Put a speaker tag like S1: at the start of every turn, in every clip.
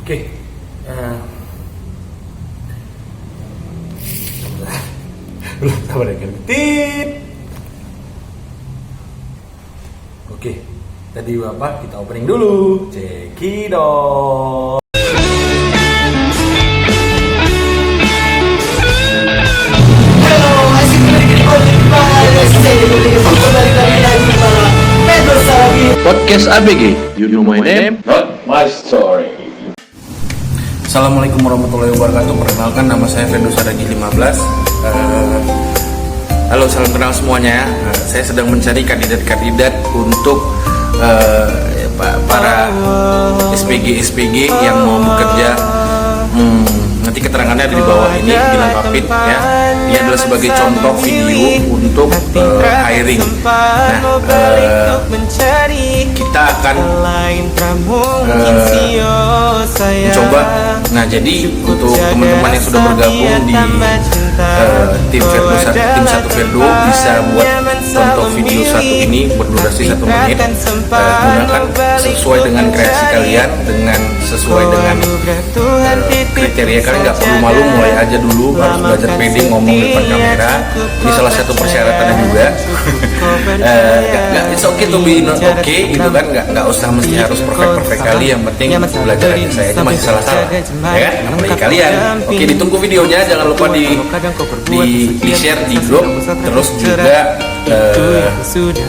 S1: Oke, belum sabar ya kan? Oke, tadi Bapak kita opening dulu. Cekidot.
S2: Podcast ABG, you know my name, not my story.
S1: Assalamualaikum warahmatullahi wabarakatuh. Perkenalkan, nama saya Fendo Saragi 15. Halo, salam kenal semuanya. Saya sedang mencari kandidat-kandidat untuk para SPG yang mau bekerja. Nanti keterangannya ada di bawah ini dilengkapin ya. Ini adalah sebagai contoh video untuk hiring. Nah, kita akan mencoba. Nah, jadi untuk teman-teman yang sudah bergabung di tim satu Verdo bisa buat contoh video satu ini berdurasi 1 menit. Gunakan sesuai dengan kreasi kalian, dengan sesuai dengan kriteria kalian. Nggak perlu malu, mulai aja dulu, harus belajar pede ngomong depan kamera. Ini salah satu persyaratannya juga. It's okay to be not okay gitu kan, nggak usah mesti harus perfect kali, yang penting belajar aja. Saya aja masih salah ya kan, namanya kalian. Oke, ditunggu videonya, jangan lupa di share di grup, terus juga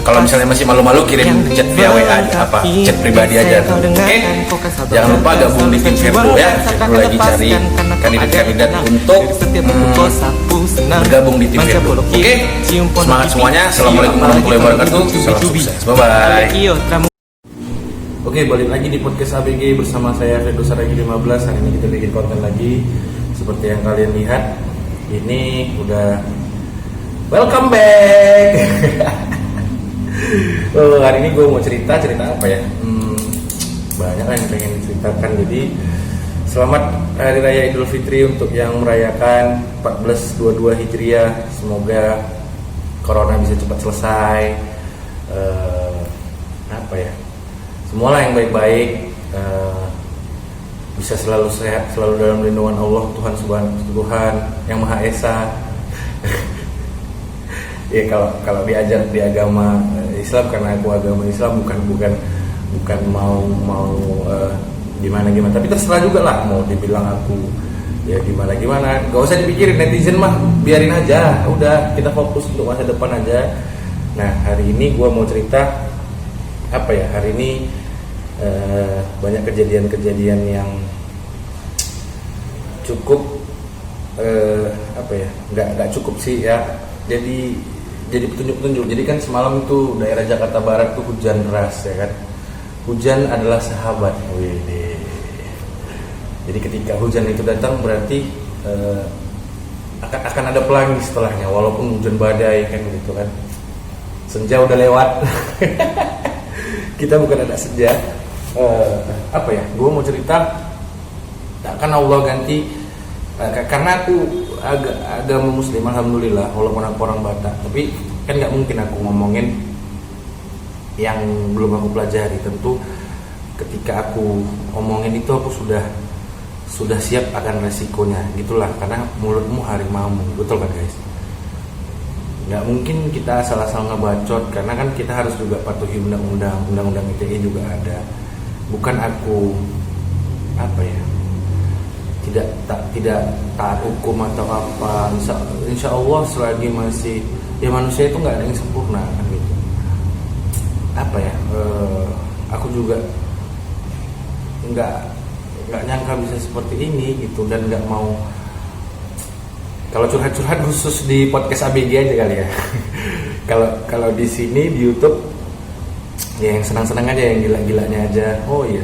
S1: kalau misalnya masih malu-malu kirim chat via WA apa chat pribadi aja. Oke, jangan lupa gabung di tim Verdo ya. Verdo lagi cari kandidat-kandidat untuk bergabung di tim Verdo. Oke, semangat semuanya. Assalamualaikum warahmatullahi wabarakatuh. Salam sukses. Bye bye. Oke, balik lagi di podcast ABG bersama saya Fendo Saragi 15. Hari ini kita bikin konten lagi. Seperti yang kalian lihat, ini udah welcome back. Hari ini gue mau cerita apa ya? Banyak lah yang pengen diceritakan. Jadi selamat Hari Raya Idul Fitri untuk yang merayakan 1422 Hijriah. Semoga corona bisa cepat selesai. Semualah yang baik-baik, bisa selalu sehat, selalu dalam lindungan Allah, Tuhan yang Maha Esa. Ya, kalau diajar di agama Islam, karena aku agama Islam bukan mau gimana, tapi terserah juga lah mau dibilang aku ya gimana, gak usah dipikirin netizen mah, biarin aja, udah kita fokus untuk masa depan aja. Nah, hari ini gue mau cerita hari ini banyak kejadian-kejadian yang cukup nggak cukup sih ya, jadi petunjuk-petunjuk. Jadi kan semalam itu daerah Jakarta Barat tuh hujan deras ya kan. Hujan adalah sahabat. Wih. Jadi ketika hujan itu datang berarti akan ada pelangi setelahnya, walaupun hujan badai kan gitu kan. Senja udah lewat. Kita bukan anak senja. Gue mau cerita, kan Allah ganti, karena aku agama Muslim, alhamdulillah, walaupun aku orang Batak, tapi kan nggak mungkin aku ngomongin yang belum aku pelajari. Tentu ketika aku ngomongin itu aku sudah siap akan resikonya, gitulah, karena mulutmu harimaumu, betul kan guys? Nggak mungkin kita asal-asal ngebacot, karena kan kita harus juga patuhi undang-undang ITE juga ada. Bukan aku tidak taat hukum atau apa. Insya Allah selagi masih ya, manusia itu nggak ada yang sempurna kan gitu. Aku juga nggak nyangka bisa seperti ini gitu, dan nggak mau. Kalau curhat-curhat khusus di podcast ABG aja kali ya. Kalau di sini di YouTube ya yang senang-senang aja, yang gila-gilanya aja. Oh iya.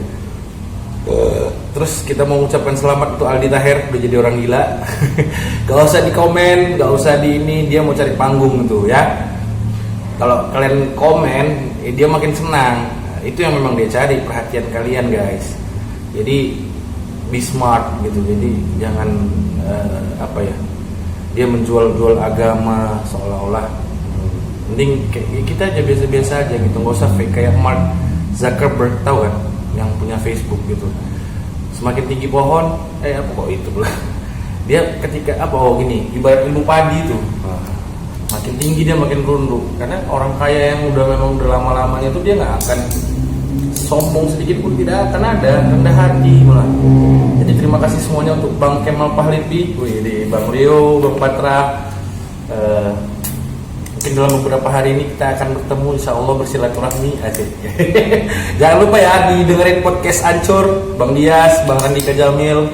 S1: Terus kita mau ucapkan selamat untuk Aldi Taher udah jadi orang gila. Gak usah di komen, gak usah di ini, dia mau cari panggung gitu ya. Kalau kalian komen, dia makin senang. Itu yang memang dia cari, perhatian kalian guys. Jadi be smart gitu. Jadi jangan dia menjual agama seolah-olah. Mending kita aja biasa-biasa aja gitu, nggak usah fake kayak Mark Zuckerberg, tahu kan, yang punya Facebook gitu. Semakin tinggi pohon, apa kok itu pula? Dia ketika gini, ibarat ilmu padi itu, makin tinggi dia makin runduk. Karena orang kaya yang memang udah lama-lamanya itu dia nggak akan sombong sedikit pun, tidak akan ada, rendah hati malah. Jadi terima kasih semuanya untuk Bang Kemal Pahlevi, Bang Rio, Bang Patra. Mungkin dalam beberapa hari ini kita akan bertemu, insya Allah bersilaturahmi. Jangan lupa ya didengerin podcast Ancur, Bang Dias, Bang Randika Jamil.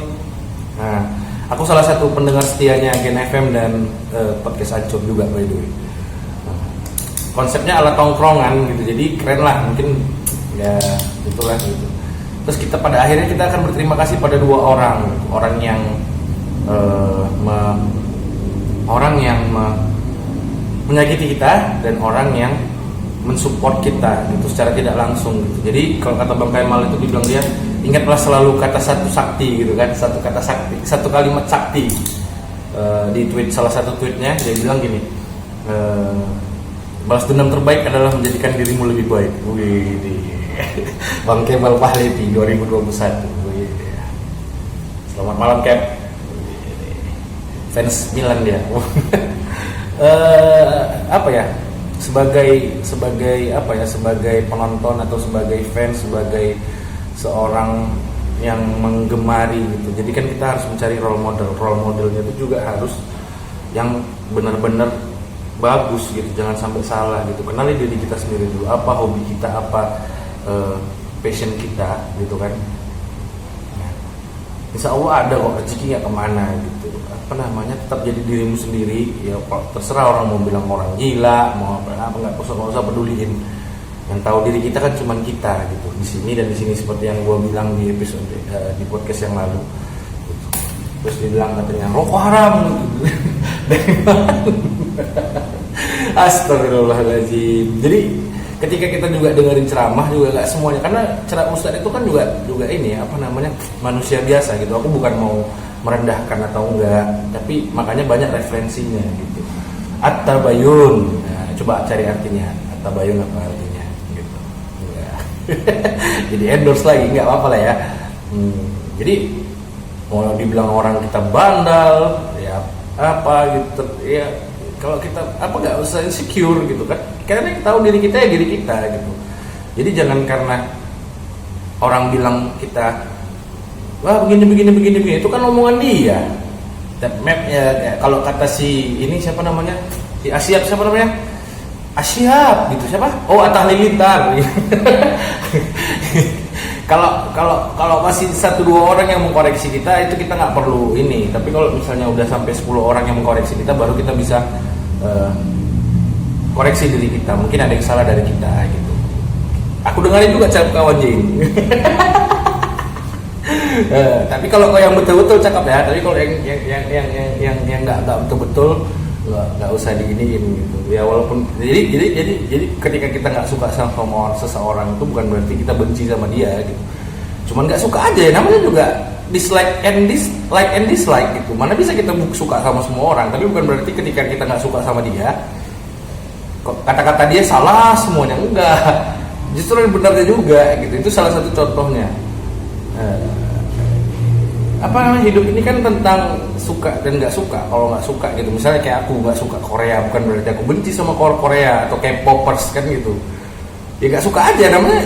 S1: Nah, aku salah satu pendengar setianya Gen FM dan podcast Ancur juga by the way. Konsepnya ala tongkrongan gitu, jadi keren lah, mungkin ya itulah gitu. Terus kita pada akhirnya kita akan berterima kasih pada dua orang yang menyakiti kita dan orang yang mensupport kita gitu secara tidak langsung gitu. Jadi kalau kata Bang Kemal itu dibilang dia, ingatlah selalu kata satu sakti gitu kan, satu kata sakti, satu kalimat sakti. Di tweet, salah satu tweetnya dia bilang gini, balas dendam terbaik adalah menjadikan dirimu lebih baik. Bang Kemal Pahlevi 2021. Selamat malam Cap. Fans Milan dia. Sebagai penonton atau sebagai fans, sebagai seorang yang menggemari gitu. Jadi kan kita harus mencari role modelnya itu juga harus yang benar-benar bagus gitu, jangan sampai salah gitu. Kenali diri kita sendiri dulu, apa hobi kita, apa passion kita gitu kan. Insya Allah ada kok rezeki nggak kemana gitu. Tetap jadi dirimu sendiri. Ya terserah orang mau bilang orang gila, mau apa nggak usah peduliin. Yang tahu diri kita kan cuman kita gitu. Di sini dan di sini seperti yang gue bilang di episode di podcast yang lalu. Gitu. Terus dibilang katanya rokok haram. Gitu. Astagfirullahaladzim. Jadi ketika kita juga dengerin ceramah juga nggak semuanya, karena ceramah ustadz itu kan juga ini manusia biasa gitu. Aku bukan mau merendahkan atau enggak, tapi makanya banyak referensinya gitu. At-tabayun, nah, coba cari artinya. At-tabayun apa artinya gitu. Jadi endorse lagi, nggak apa-apa lah ya. Jadi mau dibilang orang kita bandal ya apa gitu ya, kalau kita nggak usah insecure gitu kan, karena kita tahu diri kita ya diri kita gitu. Jadi jangan karena orang bilang kita wah begini itu kan omongan dia. Map ya, kalau kata si ini siapa namanya, si Asyap siapa namanya, Asyap gitu siapa, Atta Halilintar. Kalau masih 1-2 orang yang mengkoreksi kita, itu kita nggak perlu ini. Tapi kalau misalnya udah sampai 10 orang yang mengkoreksi kita, baru kita bisa koreksi diri kita. Mungkin ada yang salah dari kita gitu. Aku dengarin juga cakap kawan Jing. Tapi kalau yang betul-betul cakap ya. Tapi kalau yang nggak betul-betul nggak usah diiniin gitu. Ya walaupun jadi ketika kita nggak suka sama seseorang itu bukan berarti kita benci sama dia gitu. Cuman nggak suka aja ya, namanya juga dislike and dislike gitu. Mana bisa kita suka sama semua orang, tapi bukan berarti ketika kita nggak suka sama dia kata-kata dia salah semuanya, enggak. Justru yang benarnya juga gitu. Itu salah satu contohnya. Hidup ini kan tentang suka dan nggak suka. Kalau nggak suka gitu, misalnya kayak aku nggak suka Korea, bukan berarti aku benci sama Korea atau K-popers kan gitu. Ya nggak suka aja, namanya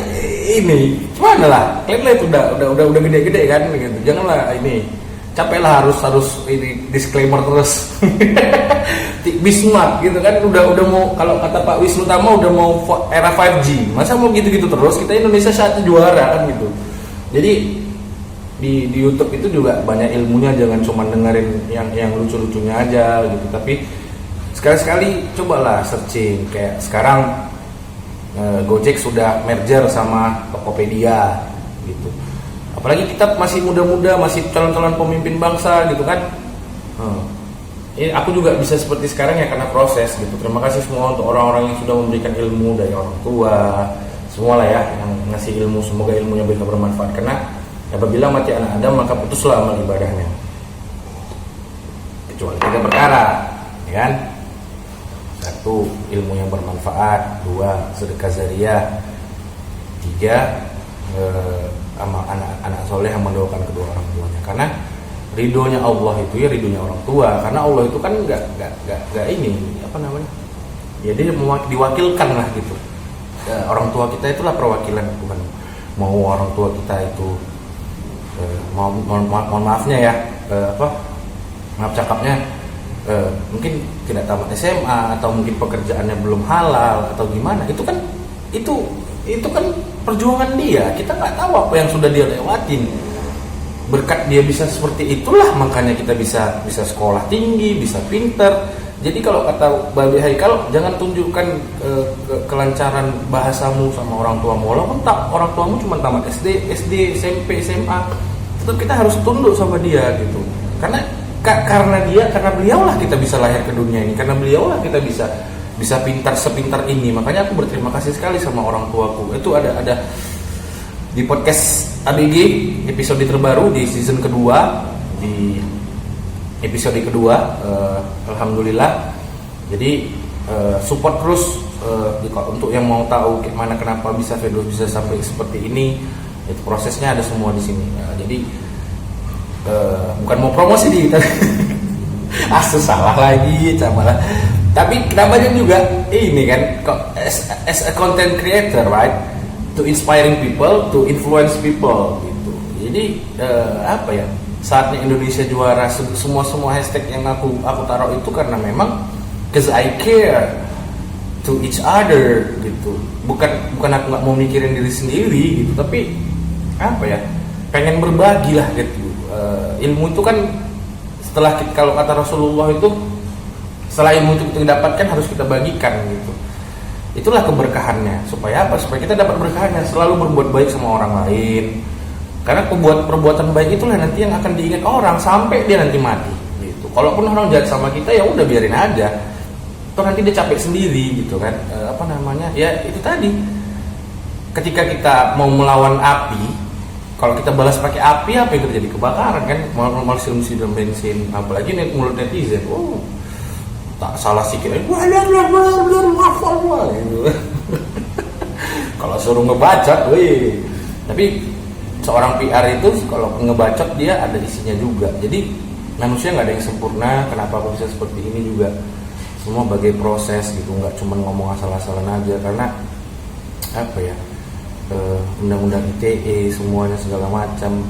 S1: ini. Cuman lah, kalian itu udah gede-gede kan gitu. Janganlah ini capek lah harus ini disclaimer terus. Bismarck gitu kan udah mau, kalau kata Pak Wisnu Tama udah mau era 5G. Masa mau gitu-gitu terus? Kita Indonesia saat juara kan gitu. Jadi di YouTube itu juga banyak ilmunya, jangan cuma dengerin yang lucu-lucunya aja gitu. Tapi sekali-sekali cobalah searching. Kayak sekarang Gojek sudah merger sama Tokopedia gitu. Apalagi kita masih muda-muda, masih calon-calon pemimpin bangsa gitu kan. Aku juga bisa seperti sekarang ya karena proses gitu. Terima kasih semua untuk orang-orang yang sudah memberikan ilmu, dari orang tua, semua lah ya yang ngasih ilmu. Semoga ilmunya bisa bermanfaat, karena apabila mati anak Adam maka putuslah amal ibadahnya, kecuali 3 perkara, ya kan? 1, ilmu yang bermanfaat. 2, sedekah jariah. 3, sama anak-anak soleh yang mendoakan kedua orang tuanya. Karena ridhonya Allah itu ya ridhonya orang tua. Karena Allah itu kan nggak ini apa namanya? Ya dia diwakilkan lah gitu. Orang tua kita itulah perwakilan Tuhan. Mau orang tua kita itu mohon maafnya ya maaf cakapnya mungkin tidak tamat SMA atau mungkin pekerjaannya belum halal atau gimana, itu kan perjuangan dia. Kita nggak tahu apa yang sudah dia lewatin. Berkat dia bisa seperti itulah makanya kita bisa sekolah tinggi, bisa pinter. Jadi kalau kata Babe Haikal, jangan tunjukkan kelancaran bahasamu sama orang tuamu. Walaupun orang tuamu cuma tamat SD, SMP, SMA, tetap kita harus tunduk sama dia gitu. Karena beliaulah kita bisa lahir ke dunia ini. Karena beliaulah kita bisa pintar sepintar ini. Makanya aku berterima kasih sekali sama orang tuaku. Itu ada di podcast ABG episode terbaru di season kedua, di episode kedua, alhamdulillah. Jadi support terus untuk yang mau tahu gimana kenapa bisa Firdaus bisa sampai seperti ini. Itu prosesnya ada semua di sini. Jadi bukan mau promosi di salah lagi malah. Tapi kenapa juga ini kan as a content creator, right? To inspiring people, to influence people gitu. Jadi apa ya? Saatnya Indonesia juara, semua hashtag yang aku taruh itu karena memang cause I care to each other gitu. Bukan aku nggak mau mikirin diri sendiri gitu, tapi apa ya, pengen berbagi lah gitu. Ilmu itu kan kalau kata Rasulullah itu, setelah ilmu itu kita dapatkan harus kita bagikan gitu. Itulah keberkahannya. Supaya apa? Supaya kita dapat berkahnya, selalu berbuat baik sama orang lain. Karena perbuatan baik itulah nanti yang akan diingat orang sampai dia nanti mati gitu. Kalaupun orang jahat sama kita ya udah biarin aja. Toh nanti dia capek sendiri gitu kan. Ya itu tadi. Ketika kita mau melawan api, kalau kita balas pakai api, apa yang terjadi? Kebakaran kan. Malah siram bensin, apalagi mulut netizen. Tak salah sikit. Gitu. Kalau suruh ngebacot, tapi seorang PR itu kalau ngebacot dia ada isinya juga. Jadi manusia nggak ada yang sempurna. Kenapa aku bisa seperti ini juga semua bagai proses gitu, nggak cuma ngomong asal-asalan aja. Karena apa ya, undang-undang ITE semuanya segala macam.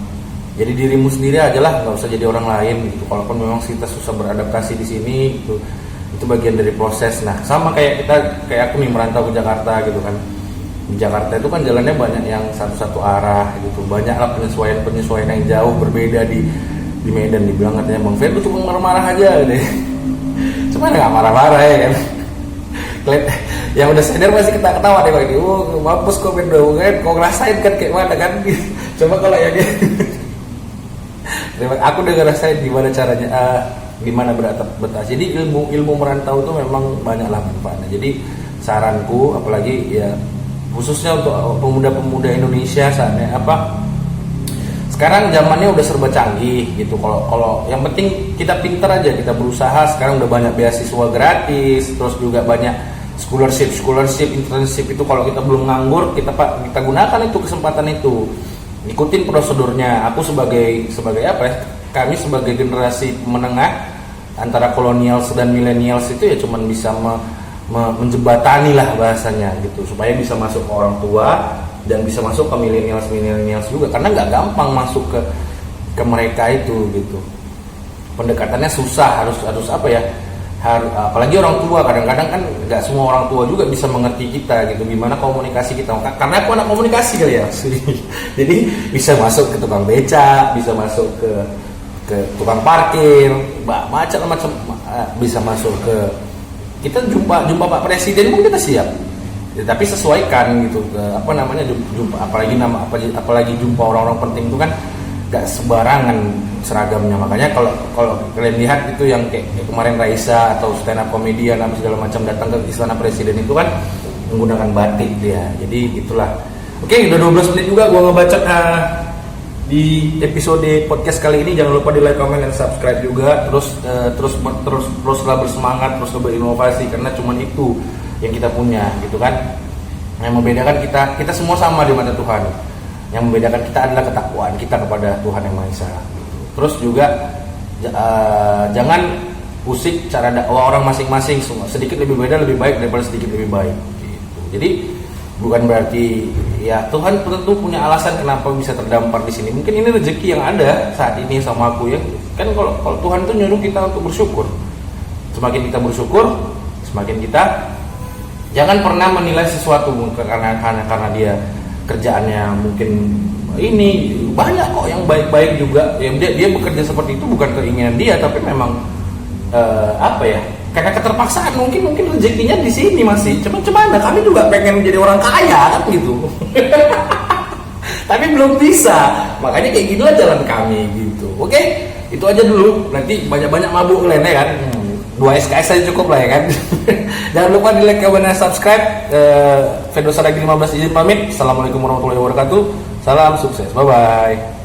S1: Jadi dirimu sendiri aja lah, nggak usah jadi orang lain gitu. Kalaupun memang kita susah beradaptasi di sini gitu, itu bagian dari proses. Nah sama kayak aku nih merantau ke Jakarta gitu kan. Di Jakarta itu kan jalannya banyak yang satu arah gitu, banyaklah penyesuaian yang jauh berbeda di Medan. Dibilang katanya Bang Fer tuh cuma marah-marah aja deh. Cuma nggak marah-marah ya kan. Yang udah sadar masih ketawa deh kayak gitu. Mampus kok Firdaus kan, kok ngerasain kan kayak mana kan. Coba kalau yang aku udah ngerasain gimana caranya, gimana beradaptasi. Jadi ilmu merantau itu memang banyaklah manfaatnya. Jadi saranku, apalagi ya khususnya untuk pemuda-pemuda Indonesia saatnya sekarang zamannya udah serba canggih gitu. Kalau yang penting kita pintar aja, kita berusaha. Sekarang udah banyak beasiswa gratis, terus juga banyak scholarship, internship itu. Kalau kita belum nganggur, kita gunakan itu kesempatan itu, ikutin prosedurnya. Aku sebagai apa ya, kami sebagai generasi menengah antara kolonials dan millennials itu ya cuman bisa menjebatani lah bahasanya gitu, supaya bisa masuk ke orang tua dan bisa masuk ke millennials juga. Karena nggak gampang masuk ke mereka itu gitu. Pendekatannya susah, harus apa ya, apalagi orang tua. Kadang-kadang kan nggak semua orang tua juga bisa mengerti kita gitu, gimana komunikasi kita. Karena aku anak komunikasi kali ya. Jadi bisa masuk ke tukang beca, bisa masuk ke tukang parkir, macam-macam, bisa masuk ke, kita jumpa Pak Presiden pun kita siap ya, tapi sesuaikan gitu jumpa apalagi jumpa orang-orang penting itu kan gak sembarangan seragamnya. Makanya kalau kalian lihat itu yang kayak kemarin Raisa atau stand up comedian apa segala macam datang ke istana Presiden itu kan menggunakan batik dia. Jadi itulah. Oke, udah 12 menit juga gua ngebacot di episode podcast kali ini. Jangan lupa di like, comment, dan subscribe juga. Teruslah bersemangat, terus berinovasi, karena cuma itu yang kita punya gitu kan. Yang membedakan kita semua sama di mata Tuhan. Yang membedakan kita adalah ketakwaan kita kepada Tuhan Yang Maha Esa. Terus juga jangan usik cara dakwah orang masing-masing. Sedikit lebih beda lebih baik daripada sedikit lebih baik gitu. Jadi bukan berarti ya Tuhan tentu punya alasan kenapa bisa terdampar di sini. Mungkin ini rezeki yang ada saat ini sama aku ya. Kan kalau Tuhan tuh nyuruh kita untuk bersyukur. Semakin kita bersyukur, semakin kita jangan pernah menilai sesuatu karena dia kerjaannya mungkin ini. Banyak kok yang baik-baik juga. Dia bekerja seperti itu bukan keinginan dia, tapi memang karena keterpaksaan mungkin rezekinya di sini masih. Cuman kami juga pengen jadi orang kaya kan gitu. Tapi belum bisa. Makanya kayak gitulah jalan kami gitu. Oke, itu aja dulu. Nanti banyak-banyak mabuk kalian ya kan. 2 SKS saja cukup lah ya kan. Jangan lupa di like, comment, dan subscribe. Fedo Saragi 15 izin pamit. Assalamualaikum warahmatullahi wabarakatuh. Salam sukses. Bye bye.